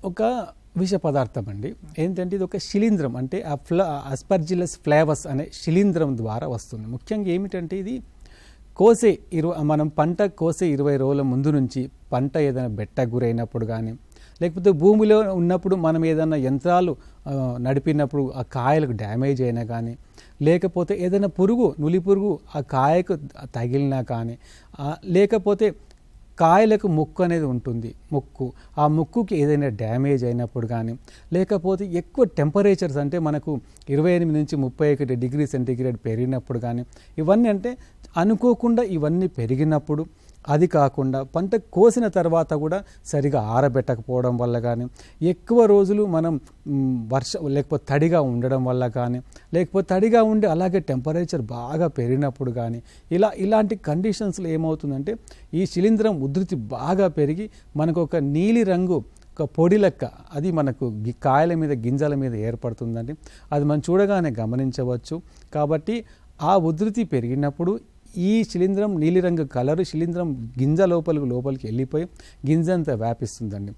ఒక విష పదార్థం అండి. ఏంటంటే ఇది ఒక శిలీంధ్రం, అంటే అస్పర్జిల్లస్ ఫ్లేవస్ అనే శిలీంధ్రం ద్వారా వస్తుంది. ముఖ్యంగా ఏమిటంటే ఇది మనం పంట కోసే 20 రోజుల ముందు నుంచి పంట ఏదైనా బెట్ట గురైనప్పుడు కానీ, లేకపోతే భూమిలో ఉన్నప్పుడు మనం ఏదైనా యంత్రాలు నడిపినప్పుడు ఆ కాయలకు డ్యామేజ్ అయినా కానీ, లేకపోతే ఏదైనా నులి పురుగు ఆ కాయకు తగిలినా కానీ, లేకపోతే కాయలకు ముక్కు అనేది ఉంటుంది, ఆ ముక్కుకి ఏదైనా డ్యామేజ్ అయినప్పుడు కానీ, లేకపోతే ఎక్కువ టెంపరేచర్స్ అంటే మనకు 28 నుంచి 31 డిగ్రీ సెంటీగ్రేడ్ పెరిగినప్పుడు కానీ, ఇవన్నీ అంటే అనుకోకుండా ఇవన్నీ పెరిగినప్పుడు, అది కాకుండా పంట కోసిన తర్వాత కూడా సరిగా ఆరబెట్టకపోవడం వల్ల కానీ, ఎక్కువ రోజులు మనం లేకపోతే తడిగా ఉండడం వల్ల కానీ, లేకపోతే తడిగా ఉండి అలాగే టెంపరేచర్ బాగా పెరిగినప్పుడు కానీ, ఇలాంటి కండిషన్స్లో ఏమవుతుందంటే ఈ శిలీంధ్రం ఉధృతి బాగా పెరిగి మనకు ఒక నీలి రంగు ఒక పొడి లెక్క అది మనకు కాయల మీద గింజల మీద ఏర్పడుతుందండి. అది మనం చూడగానే గమనించవచ్చు. కాబట్టి ఆ ఉధృతి పెరిగినప్పుడు ఈ శిలీంధ్రం నీలిరంగు కలరు శిలీంధ్రం గింజ లోపలికి వెళ్ళిపోయి గింజంతా వ్యాపిస్తుందండి.